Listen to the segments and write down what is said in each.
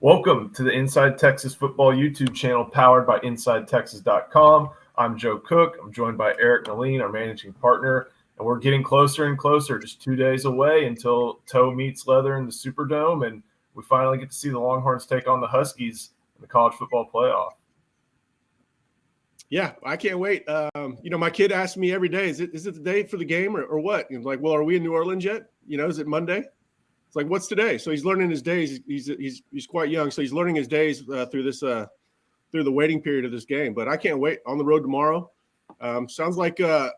Welcome to the Inside Texas Football YouTube channel powered by InsideTexas.com. I'm Joe Cook. I'm joined by Eric Naleen, our managing partner, and we're getting closer and closer, just 2 days away until toe meets leather in the Superdome, and we finally get to see the Longhorns take on the Huskies in the college football playoff. Yeah, I can't wait. My kid asks me every day, is it the day for the game or what? And I'm like, well, are we in New Orleans yet? Is it Monday? It's like, what's today? So he's learning his days. He's quite young, so he's learning his days through the waiting period of this game. But I can't wait. On the road tomorrow. Sounds like the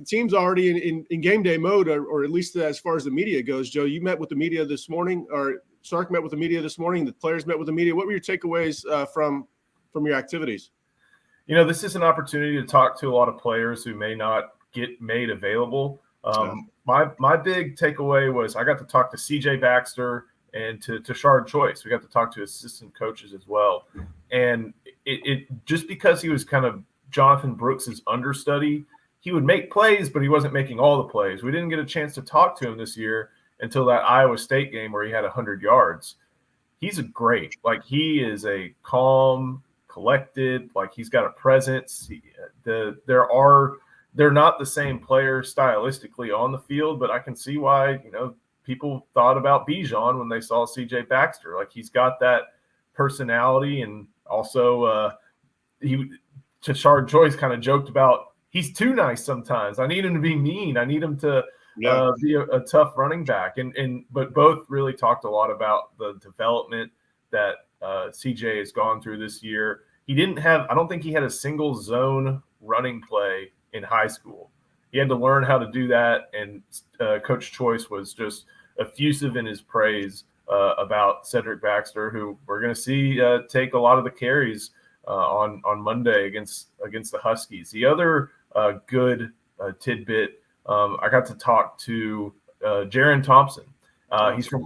team's already in game day mode, or at least as far as the media goes. Joe, you met with the media this morning, or Sark met with the media this morning. The players met with the media. What were your takeaways from your activities? This is an opportunity to talk to a lot of players who may not get made available. My big takeaway was I got to talk to CJ Baxter and to Tashard Choice. We got to talk to assistant coaches as well. And it just because he was kind of Jonathan Brooks's understudy, he would make plays, but he wasn't making all the plays. We didn't get a chance to talk to him this year until that Iowa State game where he had 100 yards. He's great. He is a calm, collected, he's got a presence. They're not the same players stylistically on the field, but I can see why, people thought about Bijan when they saw CJ Baxter. He's got that personality, and also Tashard Joyce kind of joked about he's too nice sometimes. I need him to be mean. I need him to be a tough running back. But both really talked a lot about the development that CJ has gone through this year. I don't think he had a single zone running play in high school. He had to learn how to do that, and Coach Choice was just effusive in his praise about Cedric Baxter, who we're going to see take a lot of the carries on Monday against the Huskies. The other good tidbit, I got to talk to Jerrin Thompson. He's from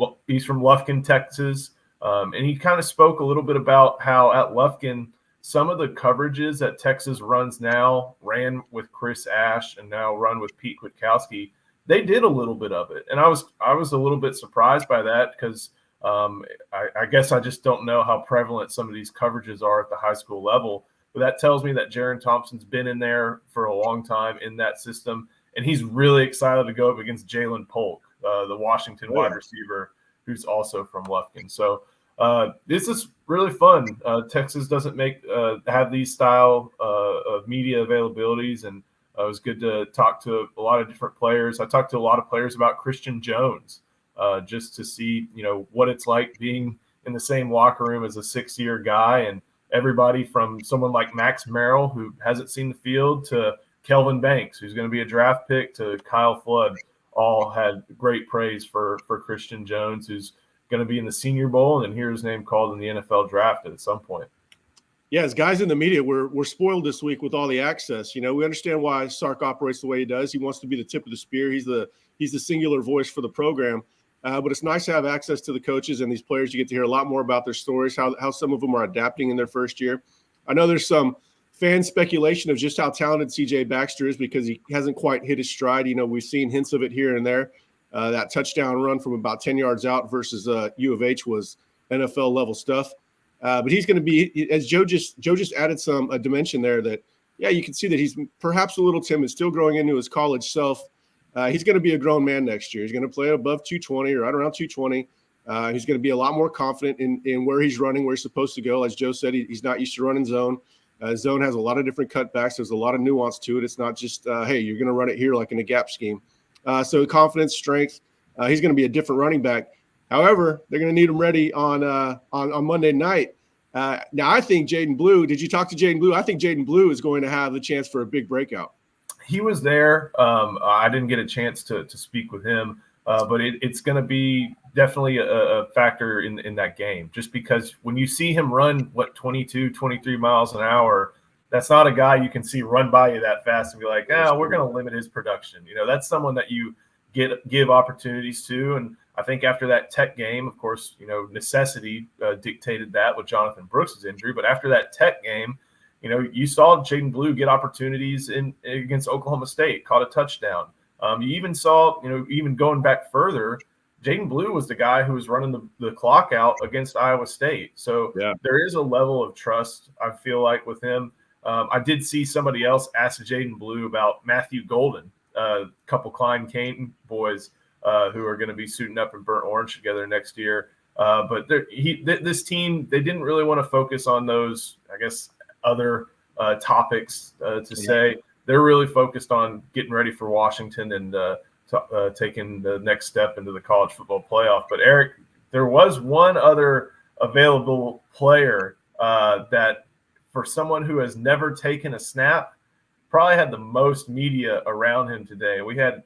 Lufkin, Texas, and he kind of spoke a little bit about how at Lufkin, some of the coverages that Texas ran with Chris Ash and now run with Pete Kwiatkowski. They did a little bit of it. And I was a little bit surprised by that because I guess I just don't know how prevalent some of these coverages are at the high school level. But that tells me that Jerrin Thompson's been in there for a long time in that system. And he's really excited to go up against Jalen Polk, the Washington wide receiver, who's also from Lufkin. So this is really fun. Texas doesn't have these style of media availabilities, and it was good to talk to a lot of different players. I talked to a lot of players about Christian Jones, just to see what it's like being in the same locker room as a 6-year guy, and everybody from someone like Max Merrill, who hasn't seen the field, to Kelvin Banks, who's going to be a draft pick, to Kyle Flood, all had great praise for Christian Jones, who's going to be in the Senior Bowl and hear his name called in the NFL draft at some point. Yeah, as guys in the media, we're spoiled this week with all the access. We understand why Sark operates the way he does. He wants to be the tip of the spear. He's the singular voice for the program. But it's nice to have access to the coaches and these players. You get to hear a lot more about their stories, how some of them are adapting in their first year. I know there's some fan speculation of just how talented CJ Baxter is because he hasn't quite hit his stride. We've seen hints of it here and there. That touchdown run from about 10 yards out versus U of H was NFL level stuff. But he's going to be, as Joe just added some dimension there that, you can see that he's perhaps a little timid, still growing into his college self. He's going to be a grown man next year. He's going to play above 220 or right around 220. He's going to be a lot more confident in where he's running, where he's supposed to go. As Joe said, he's not used to running zone. Zone has a lot of different cutbacks. There's a lot of nuance to it. It's not just, hey, you're going to run it here like in a gap scheme. So confidence, strength. He's going to be a different running back. However, they're going to need him ready on Monday night. Now, I think Jaydon Blue. Did you talk to Jaydon Blue? I think Jaydon Blue is going to have the chance for a big breakout. He was there. I didn't get a chance to speak with him, but it's going to be definitely a factor in that game. Just because when you see him run 22, 23 miles an hour. That's not a guy you can see run by you that fast and be like, we're going to limit his production. That's someone that you give opportunities to. And I think after that Tech game, of course, necessity dictated that with Jonathan Brooks' injury. But after that Tech game, you saw Jaydon Blue get opportunities against Oklahoma State, caught a touchdown. You even saw, even going back further, Jaydon Blue was the guy who was running the clock out against Iowa State. So there is a level of trust, I feel like, with him. I did see somebody else ask Jaydon Blue about Matthew Golden, a couple Klein Caton boys who are going to be suiting up in burnt orange together next year. But this team, they didn't really want to focus on those, I guess, other topics to say. They're really focused on getting ready for Washington and taking the next step into the college football playoff. But Eric, there was one other available player that, for someone who has never taken a snap, probably had the most media around him today. We had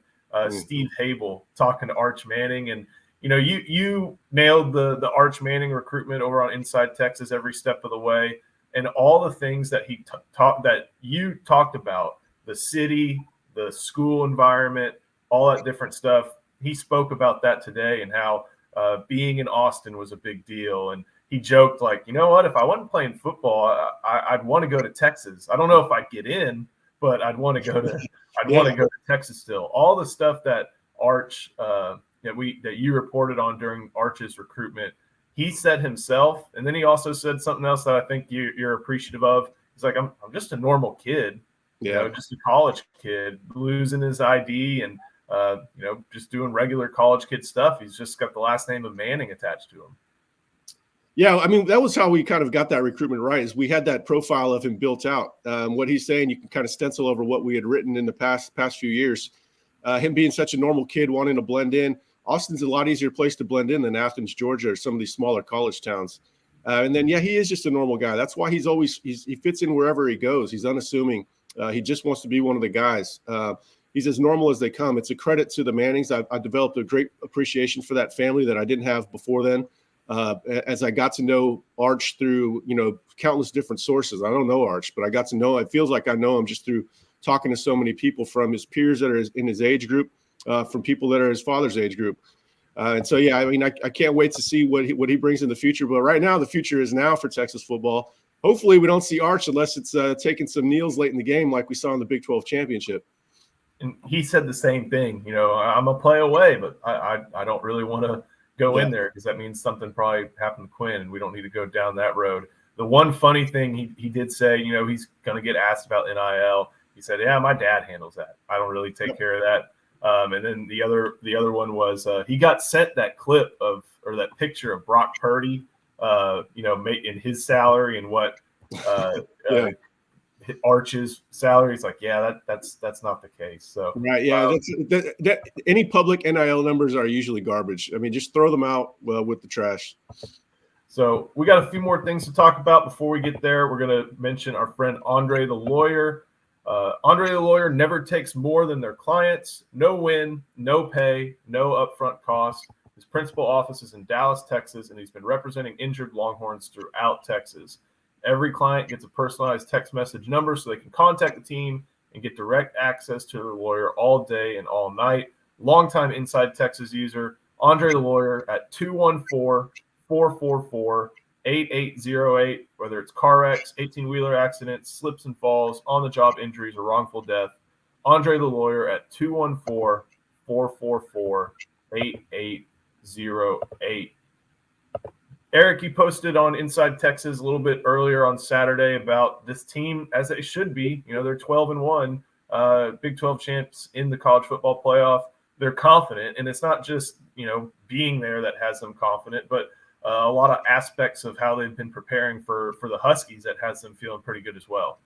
Steve Habel talking to Arch Manning, and you nailed the Arch Manning recruitment over on Inside Texas every step of the way, and all the things that he you talked about, the city, the school environment, all that different stuff. He spoke about that today and how being in Austin was a big deal. And he joked like, you know what, if I wasn't playing football, I'd want to go to Texas. I don't know if I'd get in, but I'd want to go to Texas still. All the stuff that Arch that you reported on during Arch's recruitment, he said himself, and then he also said something else that I think you're appreciative of. He's like, I'm just a normal kid, just a college kid losing his ID and just doing regular college kid stuff. He's just got the last name of Manning attached to him. Yeah, I mean, that was how we kind of got that recruitment right, is we had that profile of him built out. What he's saying, you can kind of stencil over what we had written in the past few years. Him being such a normal kid, wanting to blend in. Austin's a lot easier place to blend in than Athens, Georgia, or some of these smaller college towns. And then, he is just a normal guy. That's why he fits in wherever he goes. He's unassuming. He just wants to be one of the guys. He's as normal as they come. It's a credit to the Mannings. I developed a great appreciation for that family that I didn't have before then. As I got to know Arch through, countless different sources. I don't know Arch, but I got to know, it feels like I know him just through talking to so many people, from his peers that are in his age group, from people that are his father's age group. And so, I can't wait to see what he brings in the future. But right now, the future is now for Texas football. Hopefully we don't see Arch unless it's taking some kneels late in the game like we saw in the Big 12 championship. And he said the same thing. I'm a play away, but I don't really want to go in there because that means something probably happened to Quinn, and we don't need to go down that road. The one funny thing he did say, he's going to get asked about NIL. He said, "Yeah, my dad handles that. I don't really take care of that." And then the other one was he got sent that clip or that picture of Brock Purdy, in his salary and what Arch's salary. He's like, that's not the case. So right, that any public NIL numbers are usually garbage. I mean, just throw them out with the trash. So we got a few more things to talk about before we get there. We're going to mention our friend Andre the lawyer. Andre the lawyer never takes more than their clients. No win, no pay, no upfront cost. His principal office is in Dallas, Texas, and he's been representing injured Longhorns throughout Texas. Every client gets a personalized text message number so they can contact the team and get direct access to the lawyer all day and all night. Longtime Inside Texas user, Andre the lawyer at 214-444-8808, whether it's car wrecks, 18-wheeler accidents, slips and falls, on-the-job injuries, or wrongful death. Andre the lawyer at 214-444-8808. Eric, you posted on Inside Texas a little bit earlier on Saturday about this team, as they should be. They're 12-1, Big 12 champs in the college football playoff. They're confident, and it's not just being there that has them confident, but a lot of aspects of how they've been preparing for the Huskies that has them feeling pretty good as well.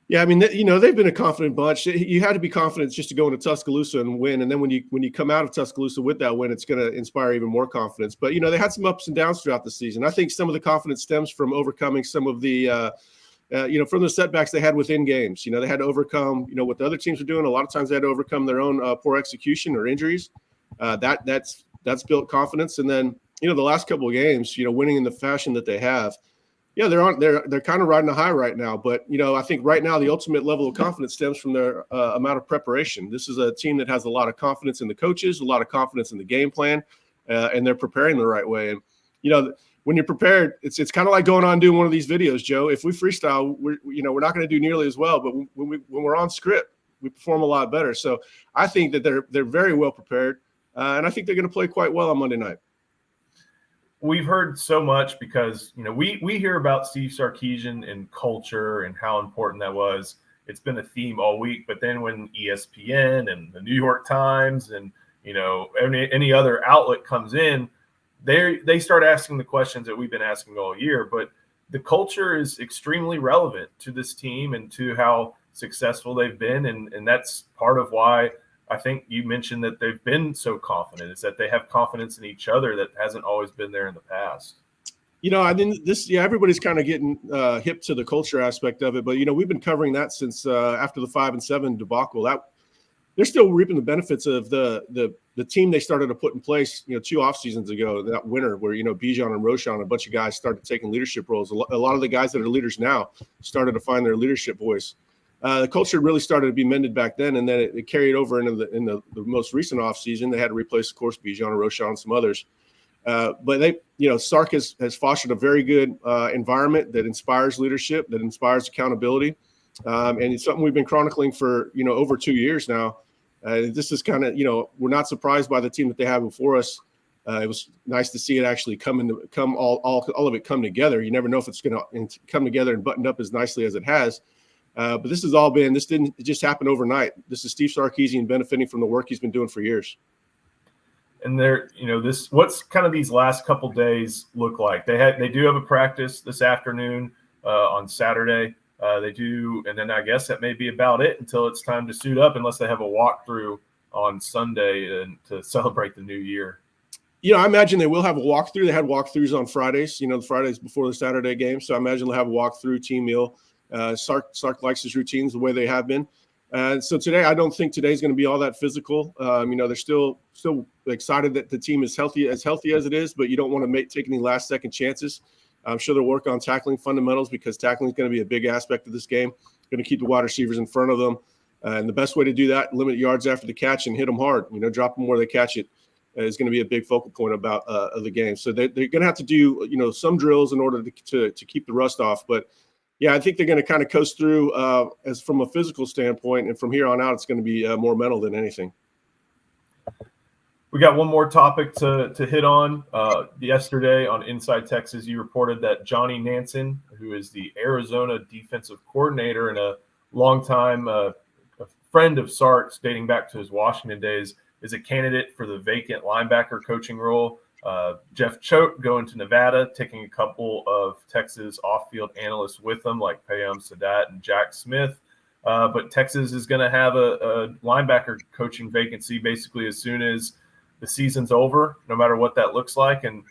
Yeah, I mean, they've been a confident bunch. You had to be confident just to go into Tuscaloosa and win, and then when you come out of Tuscaloosa with that win, it's going to inspire even more confidence. But they had some ups and downs throughout the season. I think some of the confidence stems from overcoming some of the from the setbacks they had within games. They had to overcome what the other teams were doing. A lot of times they had to overcome their own poor execution or injuries. That's built confidence, and then the last couple of games, winning in the fashion that they have. Yeah, they're kind of riding a high right now, but I think right now the ultimate level of confidence stems from their amount of preparation. This is a team that has a lot of confidence in the coaches, a lot of confidence in the game plan, and they're preparing the right way. And when you're prepared, it's kind of like going on doing one of these videos, Joe. If we freestyle, we're not going to do nearly as well, but when we're on script, we perform a lot better. So I think that they're very well prepared. And I think they're going to play quite well on Monday night. We've heard so much because, we hear about Steve Sarkisian and culture and how important that was. It's been a theme all week. But then when ESPN and the New York Times and, any other outlet comes in, they start asking the questions that we've been asking all year. But the culture is extremely relevant to this team and to how successful they've been. And that's part of why I think you mentioned that they've been so confident, is that they have confidence in each other that hasn't always been there in the past. I mean, everybody's kind of getting hip to the culture aspect of it. But, we've been covering that since after the 5-7 debacle. They're still reaping the benefits of the team they started to put in place, 2 off seasons ago, that winter where, Bijan and Roschon, a bunch of guys started taking leadership roles. A lot of the guys that are leaders now started to find their leadership voice. The culture really started to be mended back then, and then it carried over into the most recent offseason. They had to replace, of course, Bijan and Roschon and some others. But Sark has fostered a very good environment that inspires leadership, that inspires accountability. And it's something we've been chronicling for, over 2 years now. This is kind of, we're not surprised by the team that they have before us. It was nice to see it actually all of it come together. You never know if it's going to come together and buttoned up as nicely as it has. But this didn't just happen overnight. This is Steve Sarkisian benefiting from the work he's been doing for years. And what's kind of these last couple days look like? They do have a practice this afternoon on Saturday. They do, and then I guess that may be about it until it's time to suit up, unless they have a walkthrough on Sunday to celebrate the new year. I imagine they will have a walkthrough. They had walkthroughs on Fridays, the Fridays before the Saturday game. So I imagine they'll have a walkthrough, team meal. Sark likes his routines the way they have been. So today, I don't think today's going to be all that physical. They're still excited that the team is healthy as it is, but you don't want to take any last-second chances. I'm sure they'll work on tackling fundamentals because tackling is going to be a big aspect of this game. Going to keep the wide receivers in front of them. And the best way to do that, limit yards after the catch and hit them hard. Drop them where they catch it is going to be a big focal point of the game. So they're going to have to do, some drills in order to keep the rust off. But, yeah, I think they're going to kind of coast through as from a physical standpoint. And from here on out, it's going to be more mental than anything. We got one more topic to hit on. Yesterday on Inside Texas, you reported that Johnny Nansen, who is the Arizona defensive coordinator and a longtime a friend of Sark's dating back to his Washington days, is a candidate for the vacant linebacker coaching role. Jeff Choate going to Nevada, taking a couple of Texas off-field analysts with him, like Payam Sadat and Jack Smith. But Texas is going to have a linebacker coaching vacancy basically as soon as the season's over, no matter what that looks like. And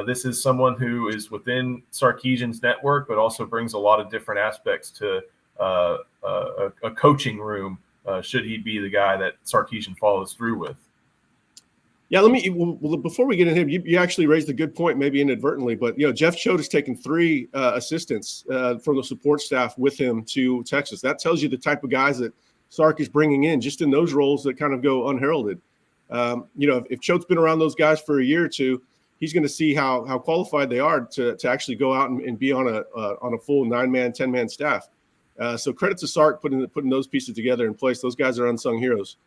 this is someone who is within Sarkisian's network, but also brings a lot of different aspects to a coaching room, should he be the guy that Sarkisian follows through with. Yeah, before we get into him, you actually raised a good point, maybe inadvertently, but Jeff Choate has taken 3 assistants from the support staff with him to Texas. That tells you the type of guys that Sark is bringing in, just in those roles that kind of go unheralded. If Choate's been around those guys for a year or two, he's going to see how qualified they are to actually go out and be on a full 9-man, 10-man staff. So credit to Sark putting those pieces together in place. Those guys are unsung heroes.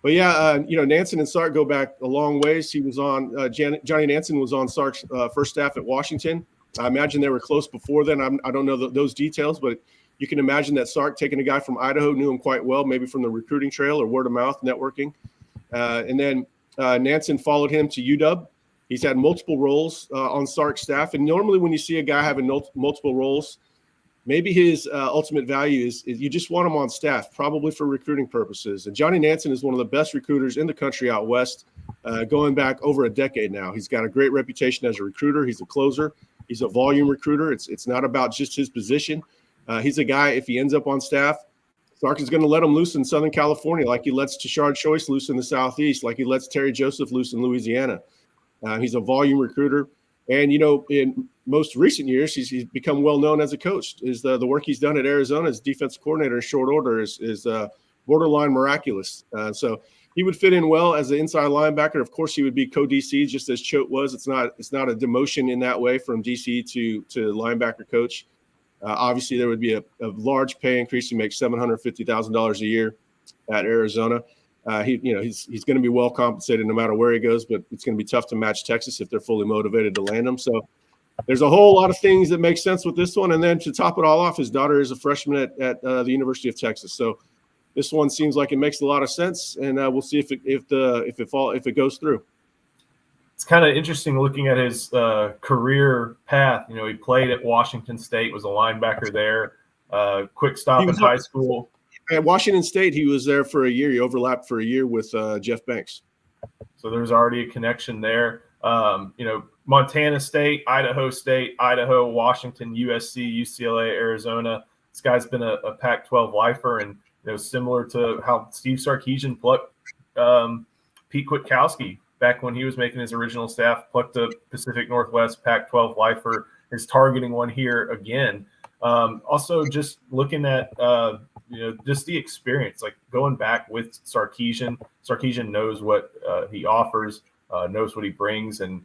But yeah, Nansen and Sark go back a long ways. He was on Johnny Nansen was on Sark's first staff at Washington. I imagine they were close before then. I don't know those details, but you can imagine that Sark, taking a guy from Idaho, knew him quite well, maybe from the recruiting trail or word of mouth networking. And then Nansen followed him to UW. He's had multiple roles on Sark's staff. And normally when you see a guy having multiple roles, maybe his ultimate value is you just want him on staff, probably for recruiting purposes. And Johnny Nansen is one of the best recruiters in the country out west, going back over a decade now. He's got a great reputation as a recruiter. He's a closer. He's a volume recruiter. It's not about just his position. He's a guy, if he ends up on staff, Sark is going to let him loose in Southern California like he lets Tashard Choice loose in the Southeast, like he lets Terry Joseph loose in Louisiana. He's a volume recruiter. And, in most recent years, he's become well known as a coach. The work he's done at Arizona as defensive coordinator in short order is borderline miraculous. So he would fit in well as an inside linebacker. Of course, he would be co-DC just as Choate was. It's not a demotion in that way from DC to linebacker coach. Obviously, there would be a large pay increase. He makes $750,000 a year at Arizona. He's going to be well compensated no matter where he goes, but it's going to be tough to match Texas if they're fully motivated to land him. So there's a whole lot of things that make sense with this one. And then to top it all off, his daughter is a freshman at the University of Texas. So this one seems like it makes a lot of sense, and we'll see if it goes through. It's kind of interesting looking at his career path. He played at Washington State, was a linebacker there. Quick stop in high school. At Washington State, he was there for a year. He overlapped for a year with Jeff Banks. So there's already a connection there. Montana State, Idaho, Washington, USC, UCLA, Arizona. This guy's been a Pac-12 lifer, and similar to how Steve Sarkisian plucked Pete Kwiatkowski back when he was making his original staff, plucked the Pacific Northwest Pac-12 lifer, is targeting one here again. Also, just looking at just the experience, like going back with Sarkisian. Sarkisian knows what he offers, knows what he brings, and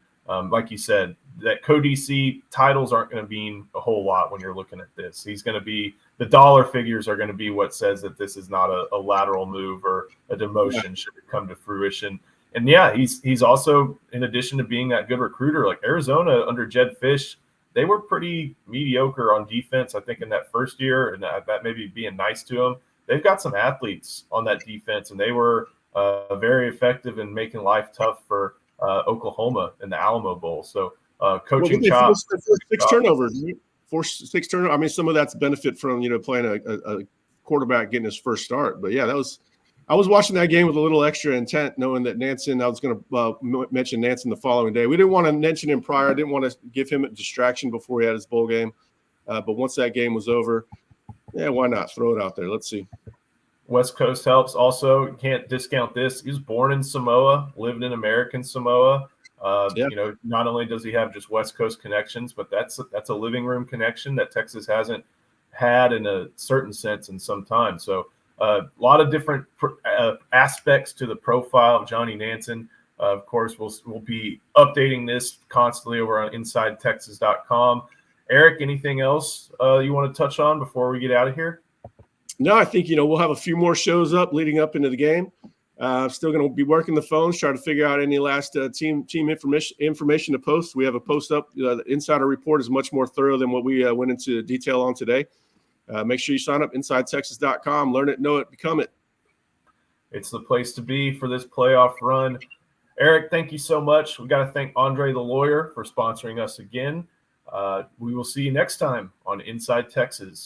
like you said, that co-DC titles aren't going to mean a whole lot when you're looking at this. He's going to be the dollar figures are going to be what says that this is not a lateral move or a demotion should it come to fruition. And yeah, he's also, in addition to being that good recruiter, like Arizona under Jed Fish, they were pretty mediocre on defense, I think, in that first year, and that maybe being nice to them. They've got some athletes on that defense, and they were very effective in making life tough for Oklahoma in the Alamo Bowl. So coaching chops. Six turnovers. Forced 6 turnovers. I mean, some of that's benefit from playing a quarterback getting his first start. But yeah, I was watching that game with a little extra intent, knowing that Nansen. I was going to mention Nansen the following day. We didn't want to mention him prior. I didn't want to give him a distraction before he had his bowl game. But once that game was over, yeah, why not throw it out there? Let's see. West Coast helps. Also, you can't discount this. He was born in Samoa, lived in American Samoa. Not only does he have just West Coast connections, but that's a living room connection that Texas hasn't had in a certain sense in some time. So a lot of different aspects to the profile of Johnny Nansen. Of course, we'll be updating this constantly over on InsideTexas.com. Eric, anything else you want to touch on before we get out of here? No, I think we'll have a few more shows up leading up into the game. Still going to be working the phones, try to figure out any last team information to post. We have a post up. The Insider Report is much more thorough than what we went into detail on today. Make sure you sign up, InsideTexas.com. Learn it, know it, become it. It's the place to be for this playoff run. Eric, thank you so much. We got to thank Andre the Lawyer for sponsoring us again. We will see you next time on Inside Texas.